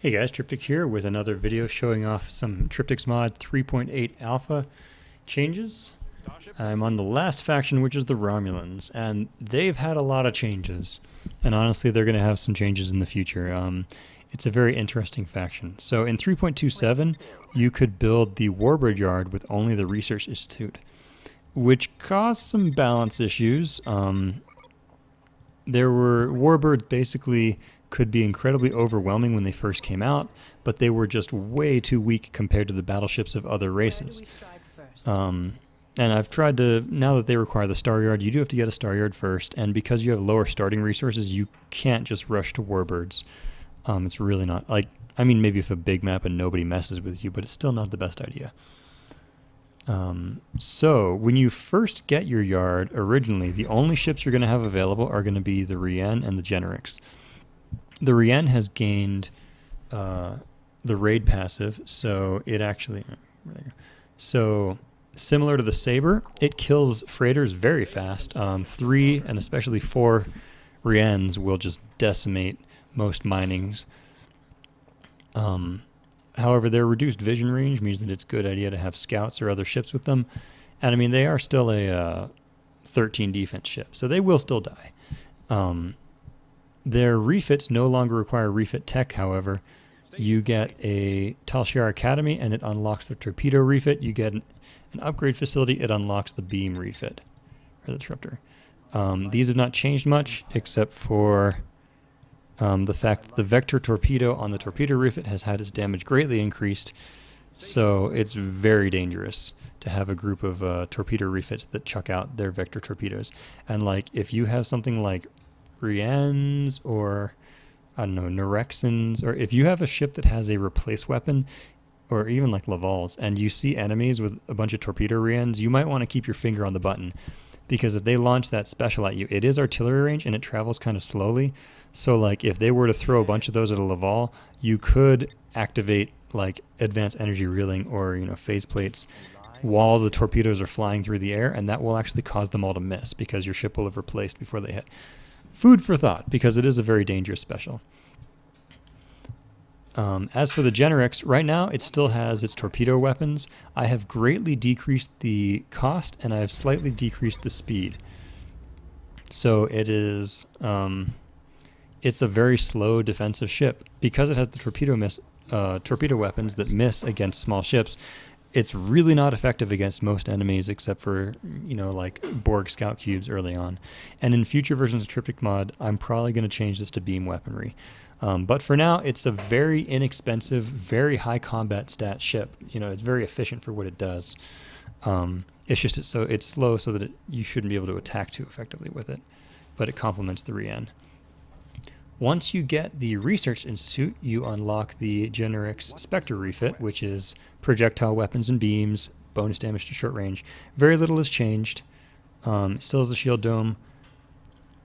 Hey guys, Triptych here with another video showing off some Triptychs Mod 3.8 Alpha changes. I'm on the last faction, which is the Romulans, and they've had a lot of changes. And honestly, they're going to have some changes in the future. It's a very interesting faction. So in 3.27, you could build the Warbird Yard with only the Research Institute, which caused some balance issues. There were Warbirds basically could be incredibly overwhelming when they first came out, but they were just way too weak compared to the battleships of other races. And I've tried to, now that they require the Star Yard, you do have to get a Star Yard first, and because you have lower starting resources, you can't just rush to Warbirds. It's really not, like, I mean, maybe if a big map and nobody messes with you, but it's still not the best idea. So when you first get your yard, originally, the only ships you're going to have available are going to be the Rien and the Generics. The Rien has gained the raid passive, so it actually, so similar to the Saber, it kills freighters very fast. 3 and especially 4 Riens will just decimate most minings. However, their reduced vision range means that it's a good idea to have scouts or other ships with them. And I mean, they are still a 13 defense ship, so they will still die. Their refits no longer require refit tech, however. You get a Tal Shiar Academy, and it unlocks the torpedo refit. You get an upgrade facility, it unlocks the beam refit, or the disruptor. These have not changed much, except for the fact that the vector torpedo on the torpedo refit has had its damage greatly increased, so it's very dangerous to have a group of torpedo refits that chuck out their vector torpedoes. And like, if you have something like Riens or, I don't know, Norexans, or if you have a ship that has a replace weapon, or even like Laval's, and you see enemies with a bunch of torpedo Riens, you might want to keep your finger on the button, because if they launch that special at you, it is artillery range and it travels kind of slowly. So like, if they were to throw a bunch of those at a Laval, you could activate like advanced energy reeling or, you know, phase plates while the torpedoes are flying through the air, and that will actually cause them all to miss because your ship will have replaced before they hit. Food for thought, because it is a very dangerous special. As for the Generics, right now it still has its torpedo weapons. I have greatly decreased the cost, and I have slightly decreased the speed. So it is, it's a very slow defensive ship. Because it has the torpedo weapons that miss against small ships, it's really not effective against most enemies except for, you know, like Borg scout cubes early on. And in future versions of Triptych Mod, I'm probably going to change this to beam weaponry. But for now, it's a very inexpensive, very high combat stat ship. You know, it's very efficient for what it does. It's just it's slow so that you shouldn't be able to attack too effectively with it. But it complements the Rien. Once you get the Research Institute, you unlock the Generics Spectre refit, which is projectile weapons and beams, bonus damage to short range. Very little has changed. Still has the shield dome.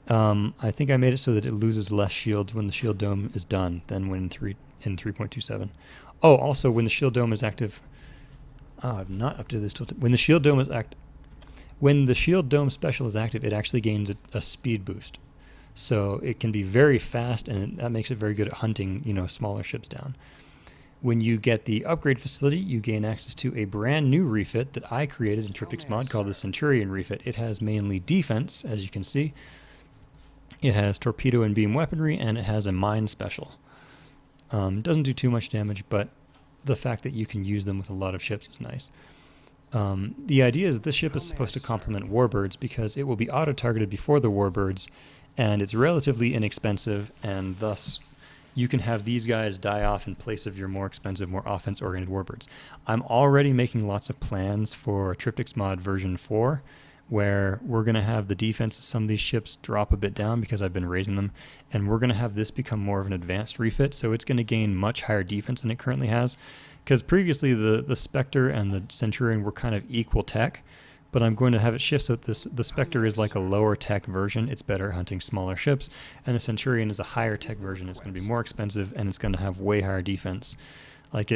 I think I made it so that it loses less shields when the shield dome is done than when in 3.27. Oh, also when the shield dome is active. I've not updated this tool. When the shield dome is when the shield dome special is active, it actually gains a speed boost. So it can be very fast, and that makes it very good at hunting, you know, smaller ships down. When you get the upgrade facility, you gain access to a brand new refit that I created in Triptychs Mod called the Centurion refit. It has mainly defense, as you can see. It has torpedo and beam weaponry, and it has a mine special. Doesn't do too much damage, but the fact that you can use them with a lot of ships is nice. The idea is that this ship is supposed to complement Warbirds because it will be auto-targeted before the Warbirds, and it's relatively inexpensive, and thus you can have these guys die off in place of your more expensive, more offense-oriented Warbirds. I'm already making lots of plans for Triptychs Mod version 4, where we're going to have the defense of some of these ships drop a bit down because I've been raising them, and we're going to have this become more of an advanced refit, so it's going to gain much higher defense than it currently has, because previously the Spectre and the Centurion were kind of equal tech, but I'm going to have it shift so that the Spectre is like a lower tech version. It's better hunting smaller ships, and the Centurion is a higher tech version. It's going to be more expensive, and it's going to have way higher defense. Like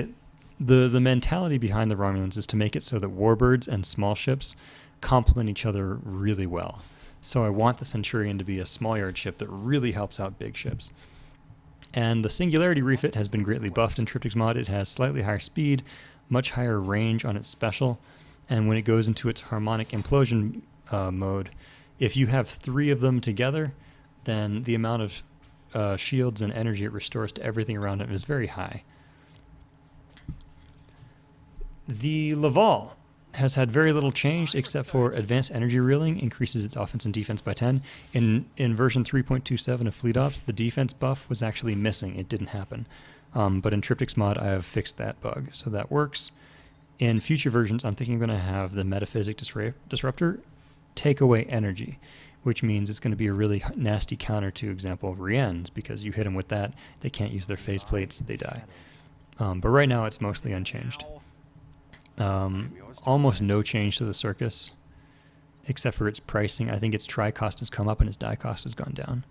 the mentality behind the Romulans is to make it so that Warbirds and small ships complement each other really well. So I want the Centurion to be a small yard ship that really helps out big ships. And the Singularity refit has been greatly buffed in Triptych's mod. It has slightly higher speed, much higher range on its special, and when it goes into its harmonic implosion mode, if you have 3 of them together, then the amount of shields and energy it restores to everything around it is very high. The Laval has had very little change except for advanced energy reeling increases its offense and defense by 10. In version 3.27 of Fleet Ops, the defense buff was actually missing. It didn't happen. But in Triptych's mod, I have fixed that bug, so that works. In future versions, I'm thinking I'm going to have the Metaphysic Disruptor take away energy, which means it's going to be a really nasty counter to example Rien's, because you hit them with that, they can't use their phase plates, they die. But right now it's mostly unchanged. Almost no change to the Circus, except for its pricing. I think its tri cost has come up and its die cost has gone down.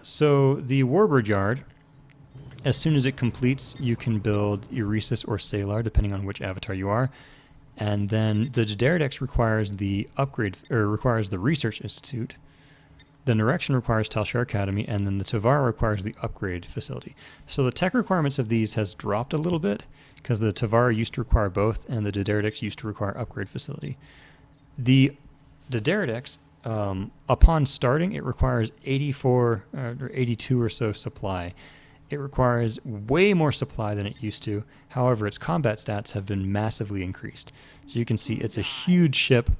So the Warbird Yard, as soon as it completes, you can build Euresis or Salar, depending on which avatar you are. And then the Daredex requires the upgrade, or requires the Research Institute. The Nerection requires Talshar Academy, and then the Tavara requires the upgrade facility. So the tech requirements of these has dropped a little bit, because the Tavara used to require both, and the Daredex used to require upgrade facility. The Daredex, upon starting, it requires 84 or 82 or so supply. It requires way more supply than it used to. However, its combat stats have been massively increased. So you can see it's a huge ship.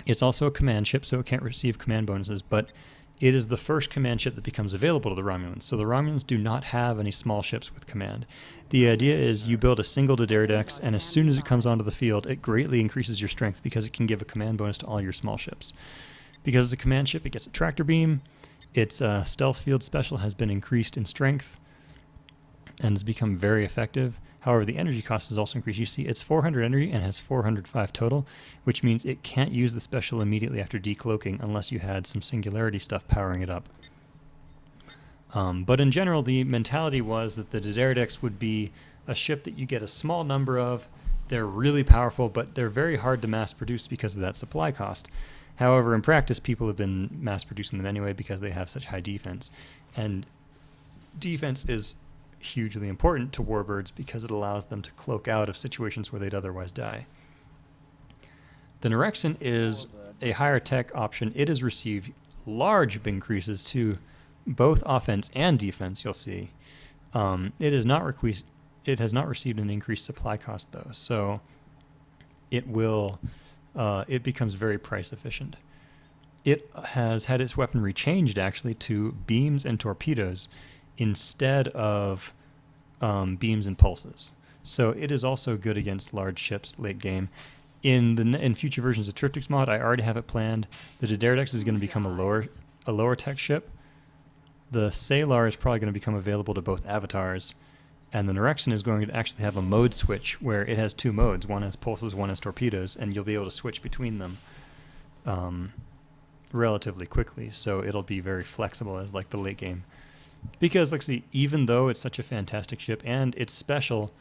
It's also a command ship, so it can't receive command bonuses, but it is the first command ship that becomes available to the Romulans. So the Romulans do not have any small ships with command. The idea is you build a single Daredex, and as soon as it comes onto the field, it greatly increases your strength because it can give a command bonus to all your small ships. Because it's a command ship, it gets a tractor beam. Its stealth field special has been increased in strength and has become very effective. However, the energy cost has also increased. You see, it's 400 energy and has 405 total, which means it can't use the special immediately after decloaking unless you had some Singularity stuff powering it up. But in general, the mentality was that the Daredex would be a ship that you get a small number of. They're really powerful, but they're very hard to mass produce because of that supply cost. However, in practice, people have been mass producing them anyway because they have such high defense. And defense is hugely important to warbirds because it allows them to cloak out of situations where they'd otherwise die. The Nerection is a higher tech option. It has received large increases to both offense and defense, you'll see. It has not received an increased supply cost, though, so it becomes very price efficient. It has had its weaponry changed, actually, to beams and torpedoes instead of beams and pulses. So it is also good against large ships late game. In future versions of Triptych's mod, I already have it planned. The Daredex is going to become a lower tech ship. The Salar is probably going to become available to both avatars. And the Nerection is going to actually have a mode switch where it has 2 modes. One has pulses, one has torpedoes, and you'll be able to switch between them relatively quickly. So it'll be very flexible as like the late game. Because, like, see, even though it's such a fantastic ship and its special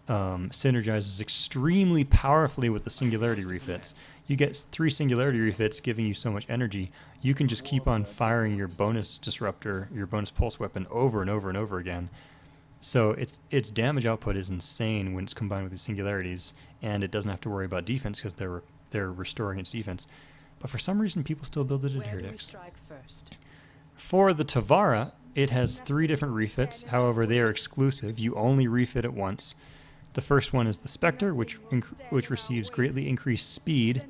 synergizes extremely powerfully with the Singularity refits, you get 3 Singularity refits giving you so much energy, you can just keep on firing your bonus disruptor, your bonus pulse weapon over and over and over again. So its damage output is insane when it's combined with the Singularities, and it doesn't have to worry about defense because they're restoring its defense. But for some reason, people still build the Daredex. For the Tavara, it has 3 different refits. However, they are exclusive. You only refit it once. The first one is the Spectre, which receives greatly increased speed,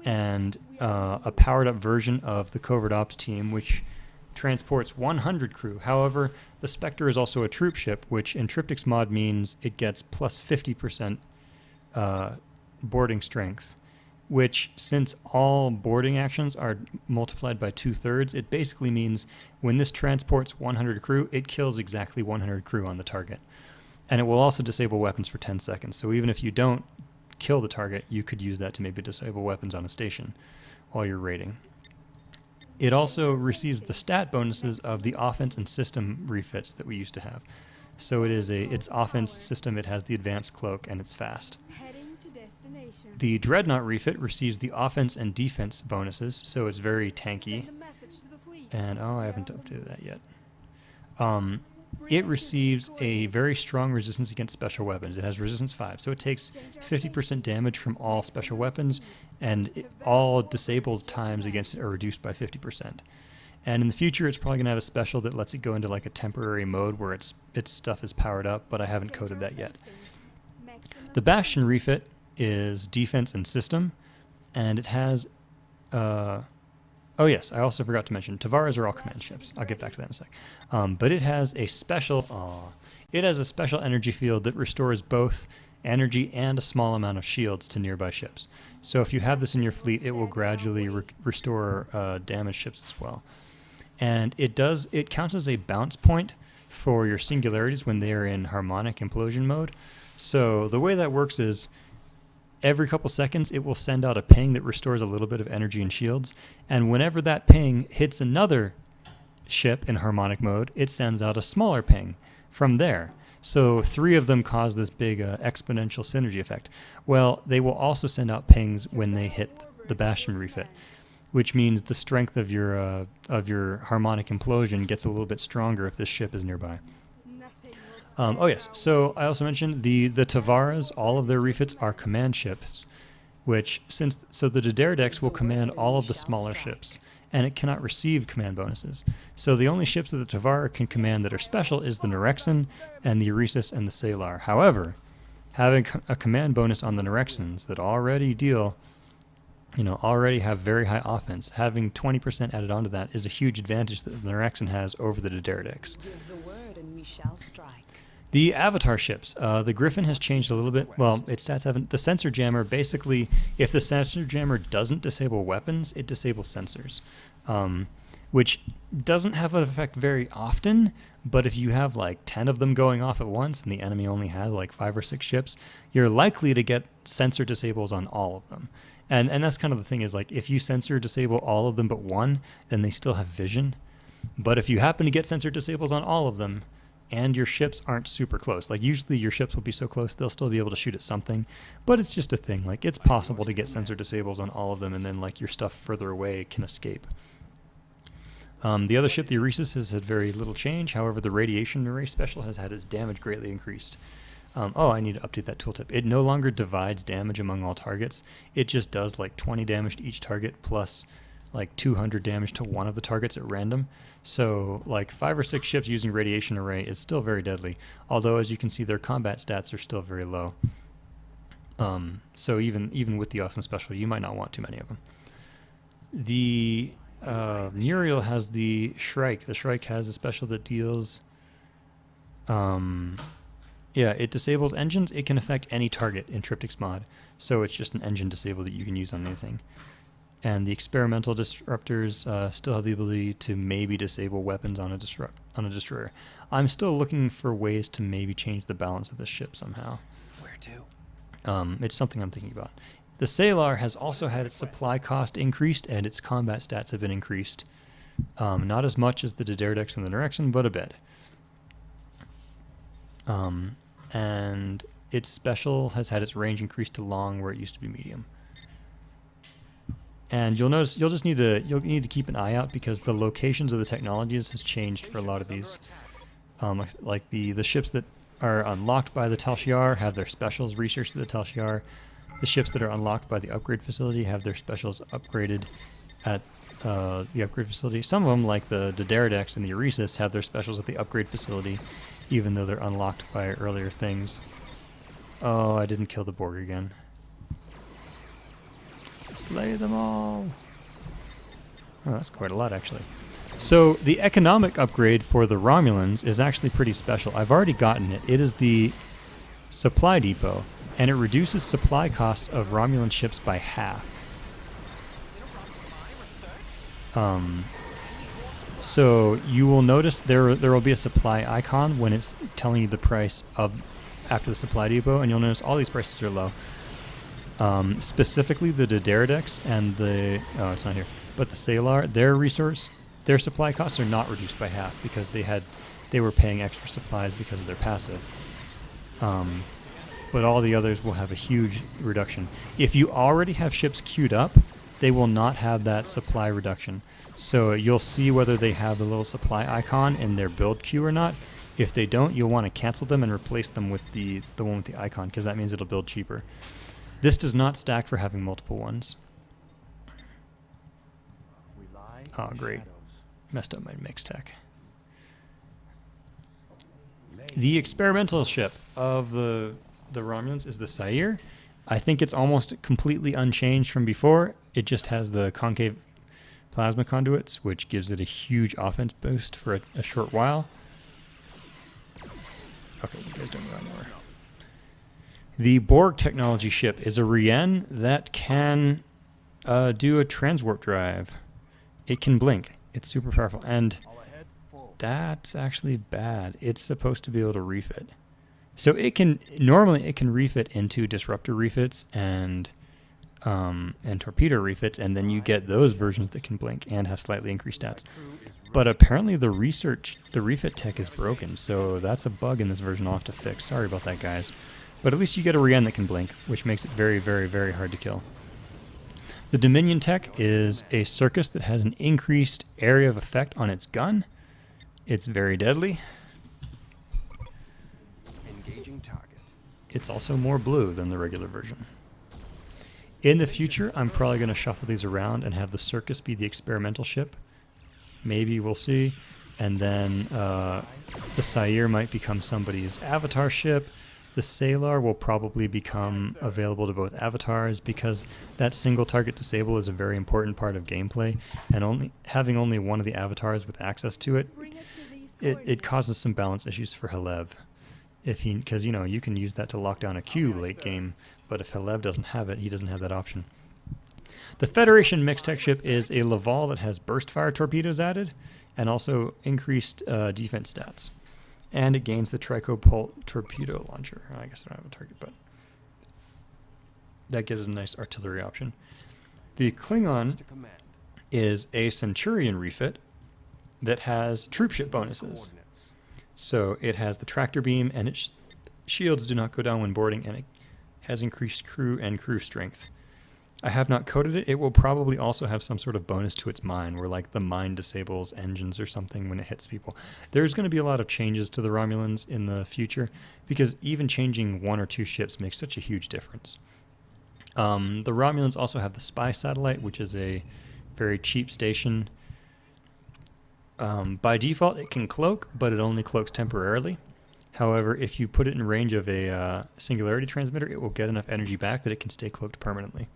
and a powered-up version of the Covert Ops team, which transports 100 crew. However, the Spectre is also a troop ship, which in Triptych's mod means it gets plus 50% boarding strength, which, since all boarding actions are multiplied by 2/3, it basically means when this transports 100 crew, it kills exactly 100 crew on the target. And it will also disable weapons for 10 seconds. So even if you don't kill the target, you could use that to maybe disable weapons on a station while you're raiding. It also receives the stat bonuses of the offense and system refits that we used to have. So its offense system, it has the advanced cloak, and it's fast. The Dreadnought refit receives the offense and defense bonuses, so it's very tanky. And oh, I haven't updated that yet. It receives a very strong resistance against special weapons. It has resistance 5, so it takes 50% damage from all special weapons, and all disabled times against it are reduced by 50%. And in the future, it's probably going to have a special that lets it go into like a temporary mode where its stuff is powered up, but I haven't coded that yet. The Bastion refit is defense and system, and it has... oh yes, I also forgot to mention, Tavaras are all command ships. I'll get back to that in a sec. But it has a special... it has a special energy field that restores both energy and a small amount of shields to nearby ships. So if you have this in your fleet, it will gradually restore damaged ships as well. And it counts as a bounce point for your singularities when they are in harmonic implosion mode. So the way that works is every couple seconds it will send out a ping that restores a little bit of energy and shields, and whenever that ping hits another ship in harmonic mode, it sends out a smaller ping from there. So 3 of them cause this big exponential synergy effect. Well, they will also send out pings when they hit the Bastion refit, which means the strength of your harmonic implosion gets a little bit stronger if this ship is nearby. Oh yes, so I also mentioned the Tavaras, all of their refits are command ships, so the Dederdex will command all of the smaller ships, and it cannot receive command bonuses. So the only ships that the Tavara can command that are special is the Norexan and the Euresis and the Salar. However, having a command bonus on the Norexans that already already have very high offense, having 20% added onto that is a huge advantage that the Norexan has over the Dederdex. Give the word and we shall strike. The Avatar ships. The Griffin has changed a little bit. Well, its stats haven't. The Sensor Jammer, basically, if the Sensor Jammer doesn't disable weapons, it disables sensors, which doesn't have an effect very often, but if you have like 10 of them going off at once and the enemy only has like 5 or 6 ships, you're likely to get sensor disables on all of them. And that's kind of the thing is, like, if you sensor disable all of them but one, then they still have vision. But if you happen to get sensor disables on all of them, and your ships aren't super close, like usually your ships will be so close they'll still be able to shoot at something, but it's just a thing. Like, it's possible to get sensor disables on all of them, and then like your stuff further away can escape. The other ship, the Euresis, has had very little change. However, the Radiation Array special has had its damage greatly increased. I need to update that tooltip. It no longer divides damage among all targets. It just does like 20 damage to each target plus like 200 damage to one of the targets at random. So like 5 or 6 ships using Radiation Array is still very deadly, although as you can see their combat stats are still very low. So even with the awesome special, you might not want too many of them. The Muriel has the Shrike. The Shrike has a special that deals... it disables engines. It can affect any target in Triptych's mod, so it's just an engine disable that you can use on anything. And the experimental disruptors still have the ability to maybe disable weapons on a destroyer. I'm still looking for ways to maybe change the balance of the ship somehow. Where to? It's something I'm thinking about. The Salar has also had its supply cost increased, and its combat stats have been increased. Not as much as the Dederdex and the Norexan, but a bit. And its special has had its range increased to long where it used to be medium. And you'll notice you'll need to keep an eye out because the locations of the technologies has changed for a lot of these. Like the ships that are unlocked by the Tal Shiar have their specials researched to the Tal Shiar. The ships that are unlocked by the upgrade facility have their specials upgraded at the upgrade facility. Some of them, like the Dederdex and the Euresis, have their specials at the upgrade facility, even though they're unlocked by earlier things. Oh, I didn't kill the Borg again. Slay them all. Oh, that's quite a lot, actually. So the economic upgrade for the Romulans is actually pretty special. I've already gotten it. It is the supply depot, and it reduces supply costs of Romulan ships by half. So you will notice there will be a supply icon when it's telling you the price of after the supply depot, and you'll notice all these prices are low. Specifically the Dederdex and the it's not here, but the Salar, their supply costs are not reduced by half because they were paying extra supplies because of their passive. But all the others will have a huge reduction. If you already have ships queued up, they will not have that supply reduction. So you'll see whether they have the little supply icon in their build queue or not. If they don't, you'll want to cancel them and replace them with the one with the icon, because that means it'll build cheaper. This does not stack for having multiple ones. Oh, great. Messed up my mix tech. The experimental ship of the Romulans is the Sair. I think it's almost completely unchanged from before. It just has the concave plasma conduits, which gives it a huge offense boost for a short while. Okay, you guys don't go anywhere. The Borg technology ship is a Rien that can do a transwarp drive. It can blink. It's super powerful, and that's actually bad. It's supposed to be able to refit. So it can normally refit into disruptor refits and torpedo refits, and then you get those versions that can blink and have slightly increased stats. But apparently the refit tech is broken, so that's a bug in this version I'll have to fix. Sorry about that, guys. But at least you get a Rien that can blink, which makes it very, very, very hard to kill. The Dominion tech is a Circus that has an increased area of effect on its gun. It's very deadly. Engaging target. It's also more blue than the regular version. In the future, I'm probably going to shuffle these around and have the Circus be the experimental ship. Maybe, we'll see. And then the Sair might become somebody's avatar ship. The Salar will probably become available to both avatars, because that single target disable is a very important part of gameplay, and having only one of the avatars with access to it, it causes some balance issues for Halev. Because you can use that to lock down a cube late game, but if Halev doesn't have it, he doesn't have that option. The Federation mixed tech ship is a Laval that has burst fire torpedoes added, and also increased defense stats. And it gains the Tricopult torpedo launcher. I guess I don't have a target, but that gives it a nice artillery option. The Klingon is a Centurion refit that has troopship bonuses. So it has the tractor beam, and its shields do not go down when boarding, and it has increased crew and crew strength. I have not coded it. It will probably also have some sort of bonus to its mine, where like the mine disables engines or something when it hits people. There's going to be a lot of changes to the Romulans in the future, because even changing one or two ships makes such a huge difference. The Romulans also have the spy satellite, which is a very cheap station. By default, it can cloak, but it only cloaks temporarily. However, if you put it in range of a singularity transmitter, it will get enough energy back that it can stay cloaked permanently.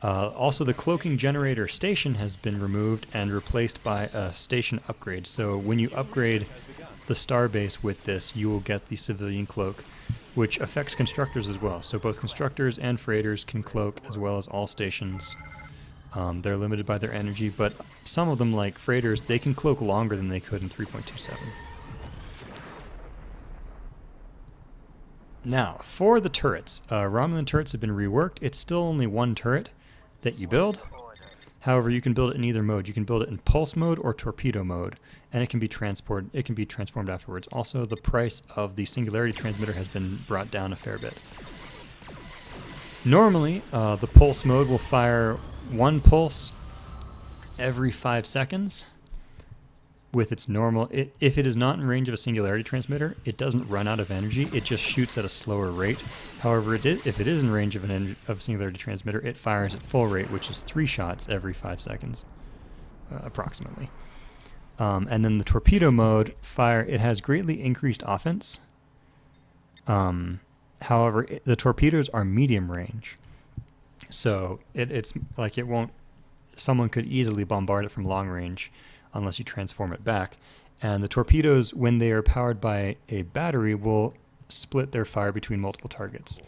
Also, the cloaking generator station has been removed and replaced by a station upgrade. So when you upgrade the starbase with this, you will get the civilian cloak, which affects constructors as well. So both constructors and freighters can cloak, as well as all stations. They're limited by their energy, but some of them, like freighters, they can cloak longer than they could in 3.27. Now, for the turrets. Romulan turrets have been reworked. It's still only one turret that you build. However, you can build it in either mode. You can build it in pulse mode or torpedo mode, and it can be transformed afterwards. Also, the price of the singularity transmitter has been brought down a fair bit. Normally, the pulse mode will fire one pulse every 5 seconds with its normal. If it is not in range of a singularity transmitter, it doesn't run out of energy. It just shoots at a slower rate. However, if it is in range of a singularity transmitter, it fires at full rate, which is 3 shots every 5 seconds, approximately. And then the torpedo mode it has greatly increased offense. However, the torpedoes are medium range, so it's like someone could easily bombard it from long range unless you transform it back. And the torpedoes, when they are powered by a battery, will split their fire between multiple targets.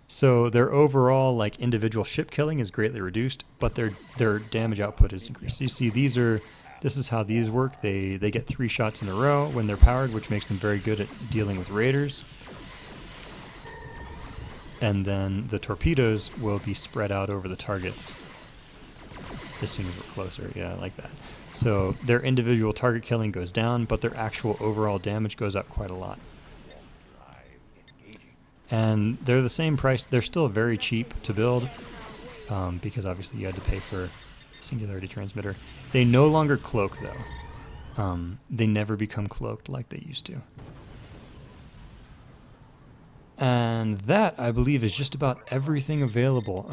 So their overall like individual ship killing is greatly reduced, but their damage output is increased. So you see this is how these work. They get 3 shots in a row when they're powered, which makes them very good at dealing with raiders. And then the torpedoes will be spread out over the targets as soon as we're closer. Yeah, like that. So their individual target killing goes down, but their actual overall damage goes up quite a lot. And they're the same price. They're still very cheap to build. because obviously you had to pay for Singularity Transmitter. They no longer cloak, though. They never become cloaked like they used to. And that, I believe, is just about everything available.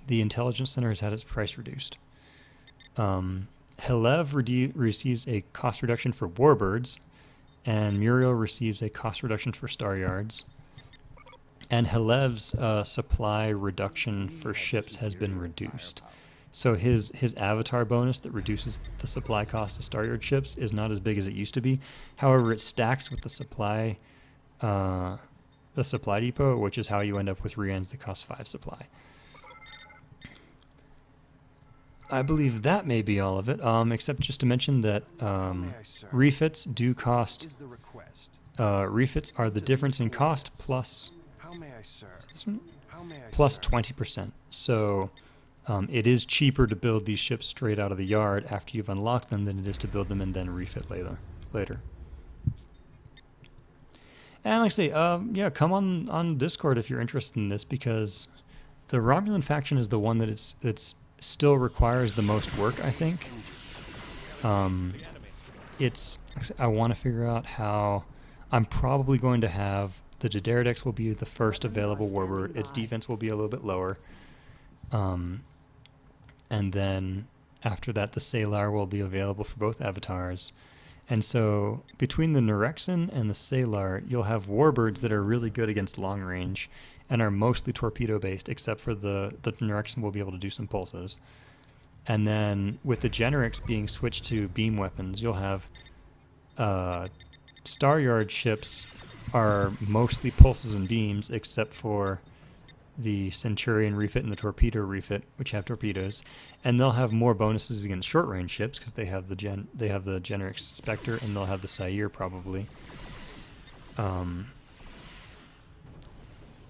The Intelligence Center has had its price reduced. Helev receives a cost reduction for warbirds, and Muriel receives a cost reduction for star yards. And Helev's supply reduction for ships has been reduced. So his avatar bonus that reduces the supply cost of star yard ships is not as big as it used to be. However, it stacks with the supply depot, which is how you end up with Rian's that cost 5 supply. I believe that may be all of it, except just to mention that refits do cost. Refits are the difference in cost plus 20%. So it is cheaper to build these ships straight out of the yard after you've unlocked them than it is to build them and then refit later. And like I say, yeah, come on Discord if you're interested in this, because the Romulan faction is the one that it's still requires the most work, I think. I want to figure out how. I'm probably going to have the D'Deridex will be the first available warbird. Its defense will be a little bit lower. And then after that, the Salar will be available for both avatars. And so between the Nurexen and the Salar, you'll have warbirds that are really good against long range and are mostly torpedo based, except for the Nurexen will be able to do some pulses. And then with the Generix being switched to beam weapons, you'll have Star Yard ships are mostly pulses and beams, except for the Centurion refit and the Torpedo refit, which have torpedoes, and they'll have more bonuses against short-range ships because they have the Generix Spectre, and they'll have the Sair probably.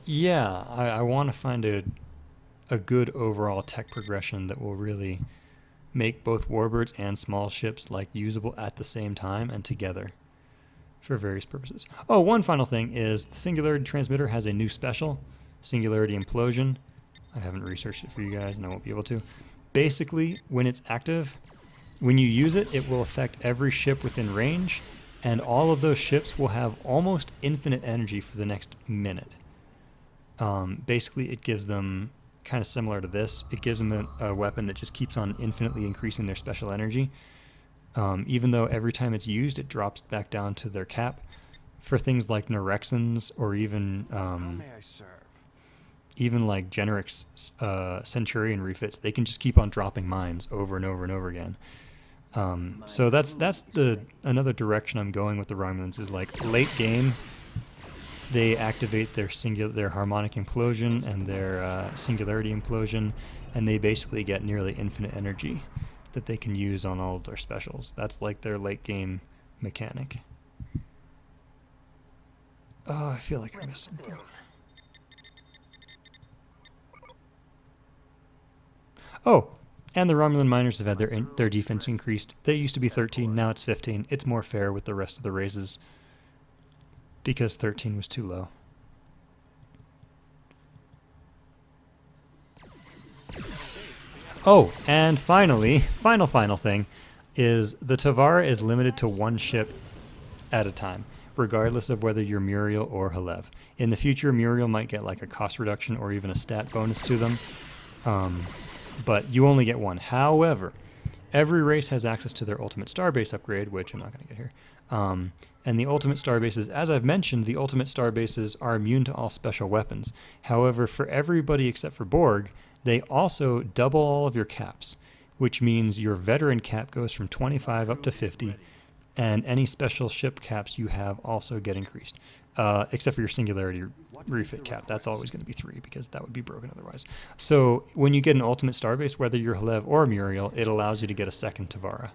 Yeah, I want to find a good overall tech progression that will really make both warbirds and small ships like usable at the same time and together for various purposes. Oh, one final thing is the Singularity Transmitter has a new special, Singularity Implosion. I haven't researched it for you guys and I won't be able to. Basically, when it's active, when you use it, it will affect every ship within range, and all of those ships will have almost infinite energy for the next minute. Basically, it gives them, kind of similar to this, it gives them a weapon that just keeps on infinitely increasing their special energy. Even though every time it's used, it drops back down to their cap. For things like Nurexens or even like Generix Centurion refits, they can just keep on dropping mines over and over and over again. So that's another direction I'm going with the Romulans is like late game, they activate their harmonic implosion and their singularity implosion, and they basically get nearly infinite energy that they can use on all of their specials. That's like their late game mechanic. Oh, I feel like I missed something. Oh, and the Romulan miners have had their defense increased. They used to be 13, now it's 15. It's more fair with the rest of the raises because 13 was too low. Oh, and finally, final thing, is the Tavara is limited to one ship at a time, regardless of whether you're Muriel or Halev. In the future, Muriel might get like a cost reduction or even a stat bonus to them, but you only get one. However, every race has access to their Ultimate Starbase upgrade, which I'm not going to get here. And the Ultimate Starbases, as I've mentioned, the Ultimate Starbases are immune to all special weapons. However, for everybody except for Borg, they also double all of your caps, which means your veteran cap goes from 25 up to 50, and any special ship caps you have also get increased, except for your Singularity refit cap. That's always going to be 3 because that would be broken otherwise. So when you get an Ultimate Starbase, whether you're Halev or Muriel, it allows you to get a second Tavara.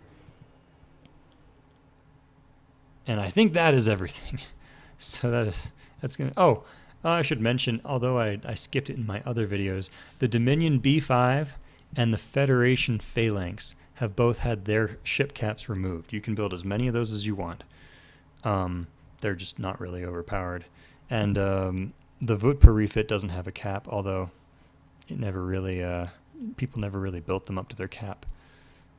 And I think that is everything. So that's going to... Oh, I should mention, although I skipped it in my other videos, the Dominion B5 and the Federation Phalanx have both had their ship caps removed. You can build as many of those as you want. They're just not really overpowered. And the Vutpa refit doesn't have a cap, although it never really people never really built them up to their cap.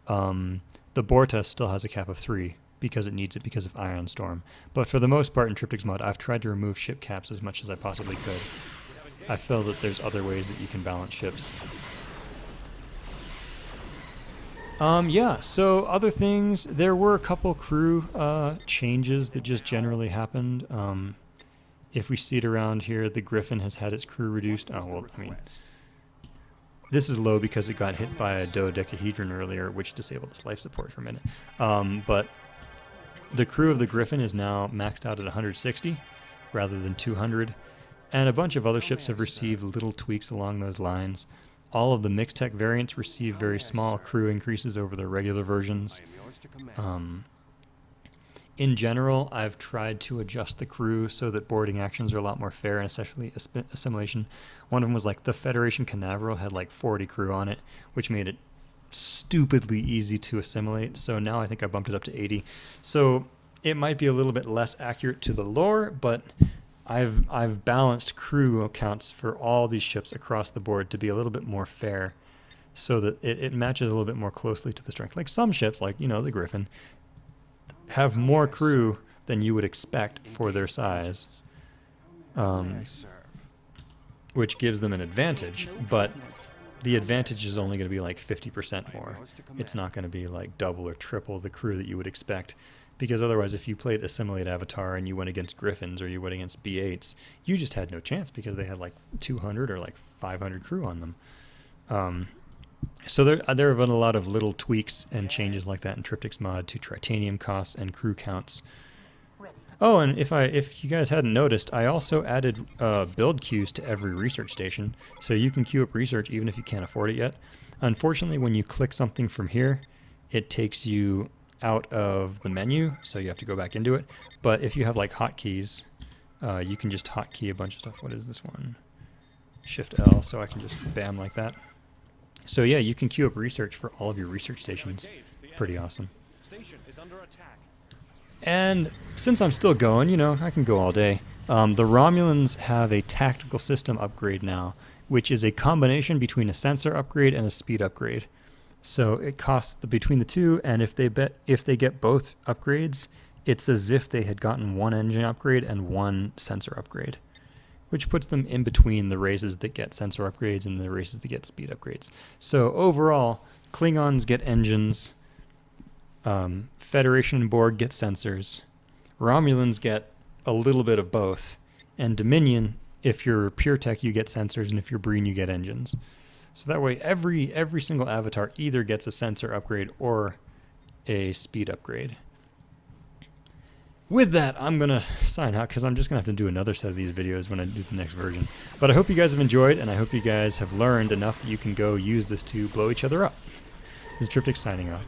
The Borta still has a cap of 3 because it needs it because of Ion Storm. But for the most part in Triptychs mod, I've tried to remove ship caps as much as I possibly could. I feel that there's other ways that you can balance ships. Yeah, so other things, there were a couple crew changes that just generally happened. If we see it around here, the Griffin has had its crew reduced. Oh, well, I mean, this is low because it got hit by a dodecahedron earlier, which disabled its life support for a minute. But the crew of the Griffin is now maxed out at 160 rather than 200. And a bunch of other ships have received little tweaks along those lines. All of the mixed tech variants receive very small crew increases over their regular versions. In general, I've tried to adjust the crew so that boarding actions are a lot more fair, and especially assimilation. One of them was like the Federation Canaveral had like 40 crew on it, which made it stupidly easy to assimilate. So now I think I bumped it up to 80. So it might be a little bit less accurate to the lore, but I've balanced crew counts for all these ships across the board to be a little bit more fair, so that it matches a little bit more closely to the strength. Like some ships, like, you know, the Griffin, have more crew than you would expect for their size, which gives them an advantage, but the advantage is only going to be like 50% more. It's not going to be like double or triple the crew that you would expect. Because otherwise, if you played Assimilate Avatar and you went against Griffins or you went against B8s, you just had no chance because they had like 200 or like 500 crew on them. So there have been a lot of little tweaks and changes like that in Triptychs mod to Tritanium costs and crew counts. Oh, and if you guys hadn't noticed, I also added build queues to every research station, so you can queue up research even if you can't afford it yet. Unfortunately, when you click something from here, it takes you out of the menu, so you have to go back into it. But if you have like hotkeys, you can just hotkey a bunch of stuff. What is this one? Shift L, so I can just bam like that. So yeah, you can queue up research for all of your research stations. Pretty awesome. And since I'm still going, you know, I can go all day. The Romulans have a tactical system upgrade now, which is a combination between a sensor upgrade and a speed upgrade. So it costs between the two, and if they get both upgrades, it's as if they had gotten one engine upgrade and one sensor upgrade, which puts them in between the races that get sensor upgrades and the races that get speed upgrades. So overall, Klingons get engines, Federation and Borg get sensors, Romulans get a little bit of both, and Dominion, if you're pure tech, you get sensors, and if you're Breen, you get engines. So that way, every single avatar either gets a sensor upgrade or a speed upgrade. With that, I'm going to sign out because I'm just going to have to do another set of these videos when I do the next version. But I hope you guys have enjoyed, and I hope you guys have learned enough that you can go use this to blow each other up. This is Triptych signing off.